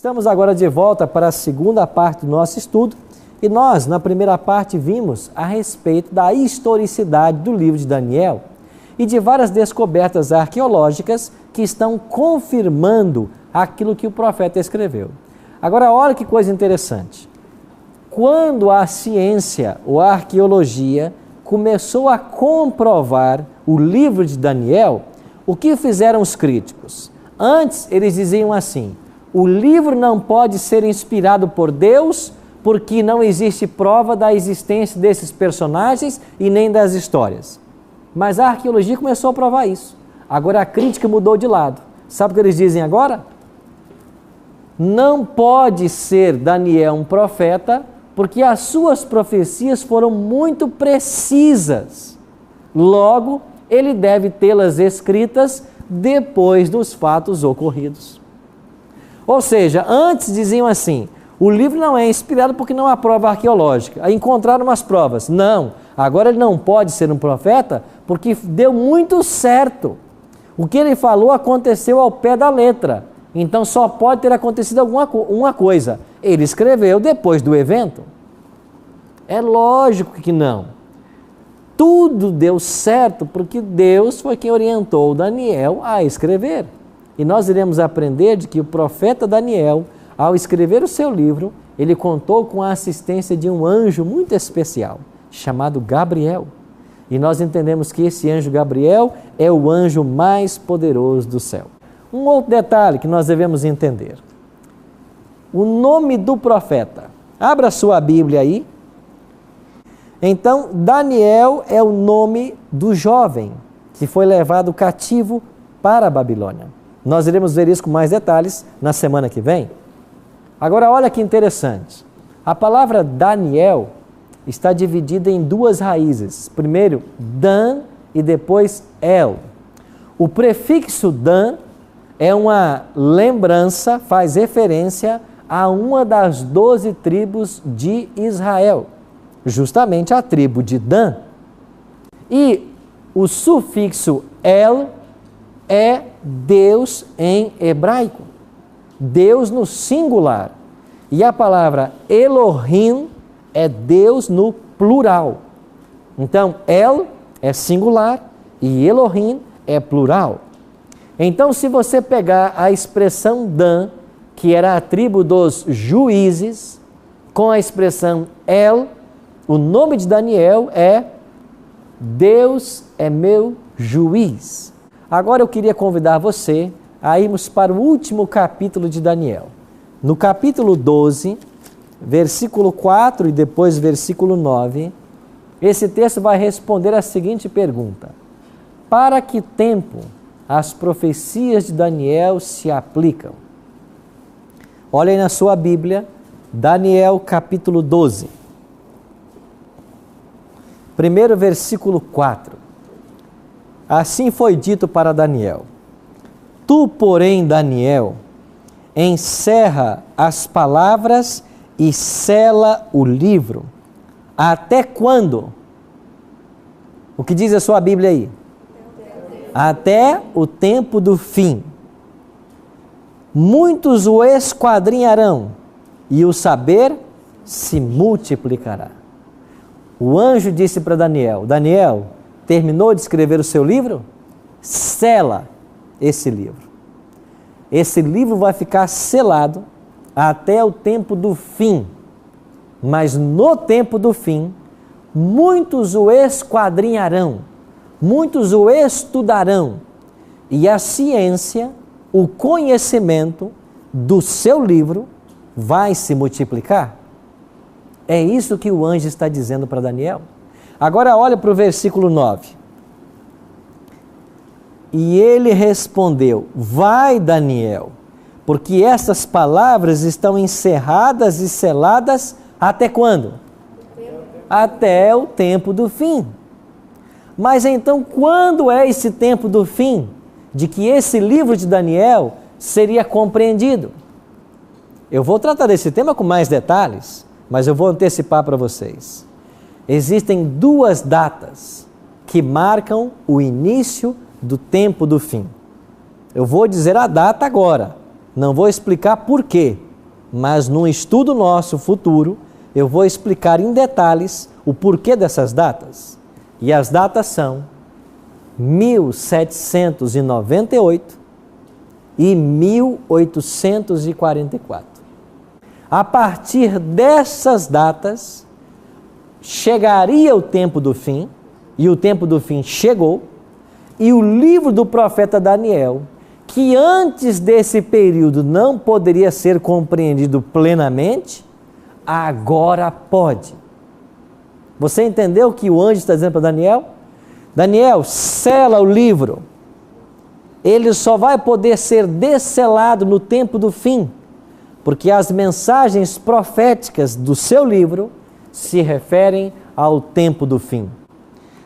Estamos agora de volta para a segunda parte do nosso estudo e nós, na primeira parte, vimos a respeito da historicidade do livro de Daniel e de várias descobertas arqueológicas que estão confirmando aquilo que o profeta escreveu. Agora, olha que coisa interessante. Quando a ciência ou a arqueologia começou a comprovar o livro de Daniel, o que fizeram os críticos? Antes, eles diziam assim: o livro não pode ser inspirado por Deus porque não existe prova da existência desses personagens e nem das histórias. Mas a arqueologia começou a provar isso. Agora a crítica mudou de lado. Sabe o que eles dizem agora? Não pode ser Daniel um profeta porque as suas profecias foram muito precisas. Logo, ele deve tê-las escritas depois dos fatos ocorridos. Ou seja, antes diziam assim: o livro não é inspirado porque não há prova arqueológica. Aí encontraram umas provas. Não, agora ele não pode ser um profeta porque deu muito certo. O que ele falou aconteceu ao pé da letra. Então só pode ter acontecido uma coisa: ele escreveu depois do evento. É lógico que não. Tudo deu certo porque Deus foi quem orientou Daniel a escrever. E nós iremos aprender de que o profeta Daniel, ao escrever o seu livro, ele contou com a assistência de um anjo muito especial, chamado Gabriel. E nós entendemos que esse anjo Gabriel é o anjo mais poderoso do céu. Um outro detalhe que nós devemos entender: o nome do profeta. Abra sua Bíblia aí. Então, Daniel é o nome do jovem que foi levado cativo para a Babilônia. Nós iremos ver isso com mais detalhes na semana que vem. Agora, olha que interessante. A palavra Daniel está dividida em duas raízes. Primeiro, Dan e depois El. O prefixo Dan é uma lembrança, faz referência a uma das 12 tribos de Israel, justamente a tribo de Dan. E o sufixo El é Deus em hebraico, Deus no singular. E a palavra Elohim é Deus no plural. Então, El é singular e Elohim é plural. Então, se você pegar a expressão Dan, que era a tribo dos juízes, com a expressão El, o nome de Daniel é Deus é meu juiz. Agora eu queria convidar você a irmos para o último capítulo de Daniel. No capítulo 12, versículo 4 e depois versículo 9, esse texto vai responder a seguinte pergunta: para que tempo as profecias de Daniel se aplicam? Olha aí na sua Bíblia, Daniel capítulo 12. Primeiro versículo 4. Assim foi dito para Daniel: tu, porém, Daniel, encerra as palavras e sela o livro. Até quando? O que diz a sua Bíblia aí? Até o tempo do fim. Muitos o esquadrinharão e o saber se multiplicará. O anjo disse para Daniel: Daniel, terminou de escrever o seu livro? Sela esse livro. Esse livro vai ficar selado até o tempo do fim. Mas no tempo do fim, muitos o esquadrinharão, muitos o estudarão, e a ciência, o conhecimento do seu livro vai se multiplicar. É isso que o anjo está dizendo para Daniel. Agora olha para o versículo 9. E ele respondeu: vai, Daniel, porque essas palavras estão encerradas e seladas até quando? Até o tempo do fim. Mas então, quando é esse tempo do fim, de que esse livro de Daniel seria compreendido? Eu vou tratar desse tema com mais detalhes, mas eu vou antecipar para vocês. Existem duas datas que marcam o início do tempo do fim. Eu vou dizer a data agora, não vou explicar por quê, mas num estudo nosso futuro, eu vou explicar em detalhes o porquê dessas datas. E as datas são 1798 e 1844. A partir dessas datas, chegaria o tempo do fim, e o tempo do fim chegou, e o livro do profeta Daniel, que antes desse período não poderia ser compreendido plenamente, agora pode. Você entendeu o que o anjo está dizendo para Daniel? Daniel, sela o livro. Ele só vai poder ser desselado no tempo do fim, porque as mensagens proféticas do seu livro se referem ao tempo do fim.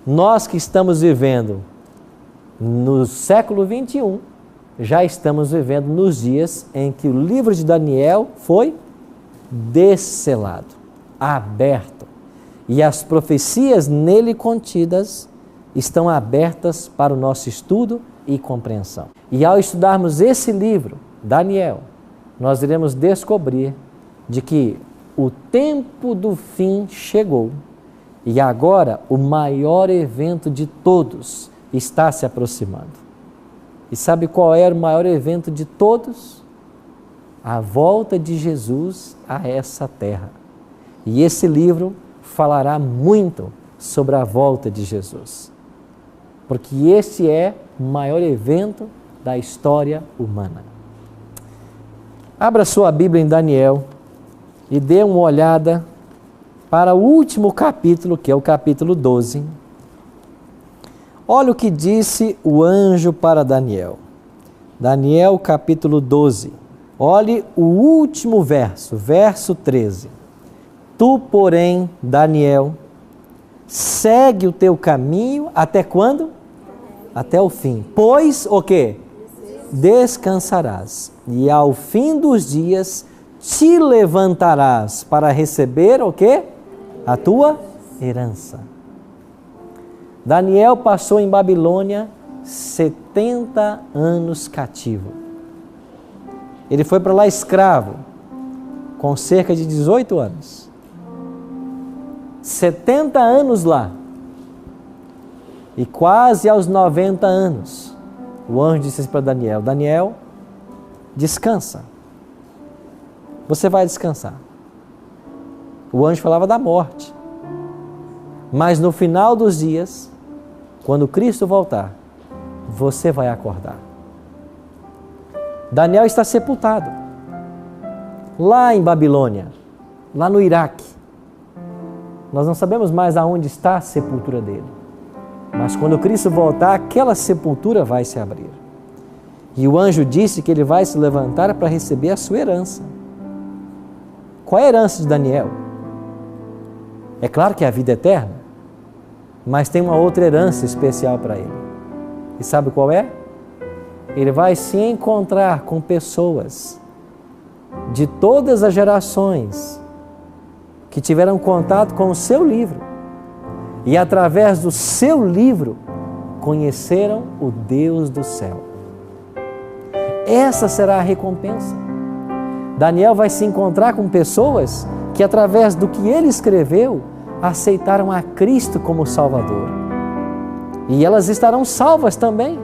Nós que estamos vivendo no século 21, já estamos vivendo nos dias em que o livro de Daniel foi desselado, aberto, e as profecias nele contidas estão abertas para o nosso estudo e compreensão. E ao estudarmos esse livro, Daniel, nós iremos descobrir de que o tempo do fim chegou e agora o maior evento de todos está se aproximando. E sabe qual era o maior evento de todos? A volta de Jesus a essa terra. E esse livro falará muito sobre a volta de Jesus, porque esse é o maior evento da história humana. Abra sua Bíblia em Daniel e dê uma olhada para o último capítulo, que é o capítulo 12. Olha o que disse o anjo para Daniel. Daniel, capítulo 12. Olhe o último verso, verso 13. Tu, porém, Daniel, segue o teu caminho até quando? Até o fim. Pois o quê? Descansarás. E ao fim dos dias te levantarás para receber o quê? A tua herança. Daniel passou em Babilônia 70 anos cativo. Ele foi para lá escravo, com cerca de 18 anos. 70 anos lá. E quase aos 90 anos, o anjo disse para Daniel: Daniel, descansa. Você vai descansar. O anjo falava da morte. Mas no final dos dias, quando Cristo voltar, você vai acordar. Daniel está sepultado lá em Babilônia, lá no Iraque. Nós não sabemos mais aonde está a sepultura dele. Mas quando Cristo voltar, aquela sepultura vai se abrir. E o anjo disse que ele vai se levantar para receber a sua herança. Qual é a herança de Daniel? É claro que é a vida eterna, mas tem uma outra herança especial para ele. E sabe qual é? Ele vai se encontrar com pessoas de todas as gerações que tiveram contato com o seu livro e através do seu livro conheceram o Deus do céu. Essa será a recompensa. Daniel vai se encontrar com pessoas que através do que ele escreveu aceitaram a Cristo como Salvador. E elas estarão salvas também.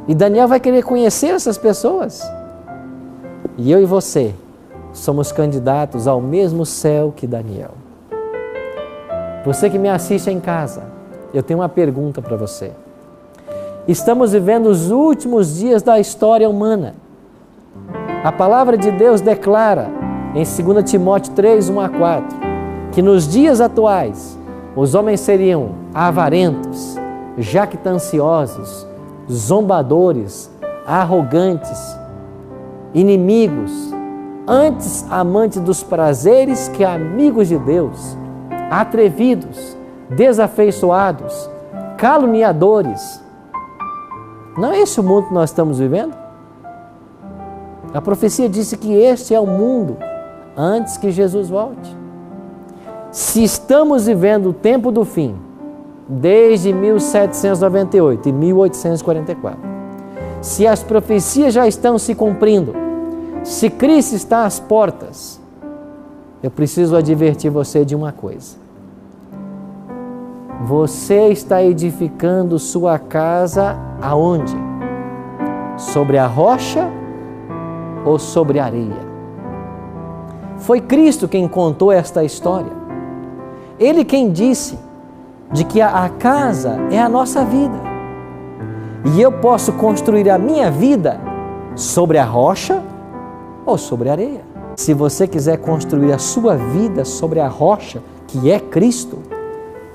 E Daniel vai querer conhecer essas pessoas. E eu e você somos candidatos ao mesmo céu que Daniel. Você que me assiste em casa, eu tenho uma pergunta para você. Estamos vivendo os últimos dias da história humana. A palavra de Deus declara em 2 Timóteo 3, 1 a 4, que nos dias atuais os homens seriam avarentos, jactanciosos, zombadores, arrogantes, inimigos, antes amantes dos prazeres que amigos de Deus, atrevidos, desafeiçoados, caluniadores. Não é esse o mundo que nós estamos vivendo? A profecia disse que este é o mundo antes que Jesus volte. Se estamos vivendo o tempo do fim, desde 1798 e 1844, se as profecias já estão se cumprindo, se Cristo está às portas, eu preciso advertir você de uma coisa. Você está edificando sua casa aonde? Sobre a rocha ou sobre a areia? Foi Cristo quem contou esta história. Ele quem disse de que a casa é a nossa vida. E eu posso construir a minha vida sobre a rocha ou sobre a areia. Se você quiser construir a sua vida sobre a rocha, que é Cristo,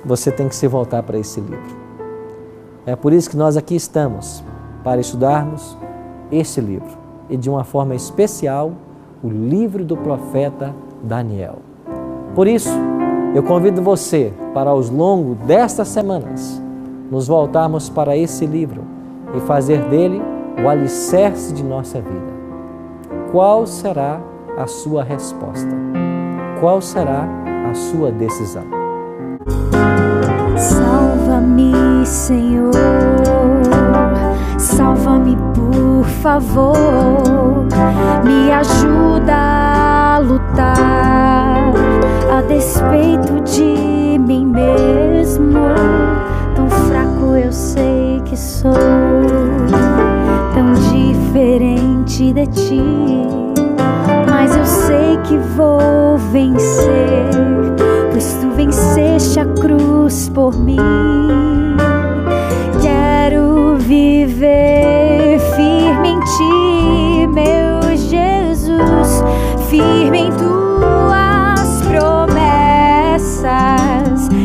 você tem que se voltar para esse livro. É por isso que nós aqui estamos, para estudarmos esse livro. E de uma forma especial, o livro do profeta Daniel. Por isso, eu convido você para, ao longo destas semanas, nos voltarmos para esse livro e fazer dele o alicerce de nossa vida. Qual será a sua resposta? Qual será a sua decisão? Salva-me, Senhor, salva-me, por favor, me ajuda a lutar a despeito de mim mesmo. Tão fraco eu sei que sou, tão diferente de ti, mas eu sei que vou vencer, pois tu venceste a cruz por mim. Quero viver firme em ti, meu Jesus, firme em tuas promessas,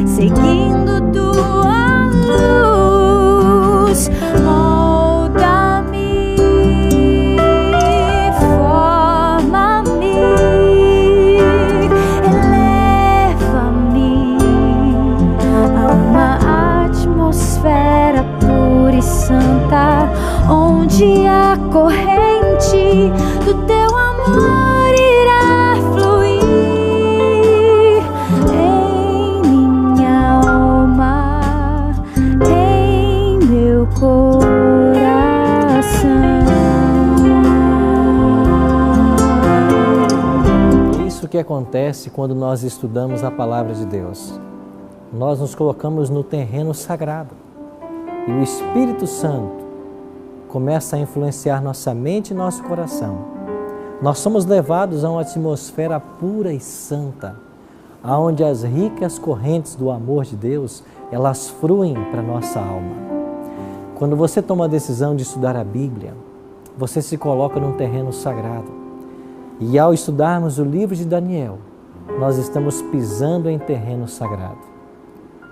seguindo tua luz. Molda-me, forma-me, eleva-me a uma atmosfera pura e santa, onde a corrente do teu amor irá fluir em minha alma, em meu coração. Isso que acontece quando nós estudamos a palavra de Deus. Nós nos colocamos no terreno sagrado e o Espírito Santo começa a influenciar nossa mente e nosso coração. Nós somos levados a uma atmosfera pura e santa, onde as ricas correntes do amor de Deus, elas fluem para a nossa alma. Quando você toma a decisão de estudar a Bíblia, você se coloca num terreno sagrado. E ao estudarmos o livro de Daniel, nós estamos pisando em terreno sagrado.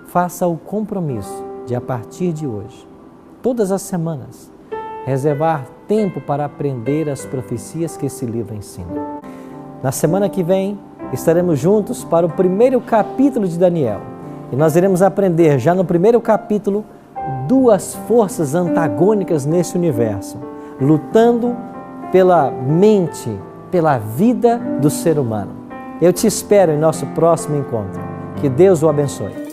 Faça o compromisso de, a partir de hoje, todas as semanas, reservar tempo para aprender as profecias que esse livro ensina. Na semana que vem, estaremos juntos para o primeiro capítulo de Daniel. E nós iremos aprender, já no primeiro capítulo, duas forças antagônicas nesse universo, lutando pela mente, pela vida do ser humano. Eu te espero em nosso próximo encontro. Que Deus o abençoe.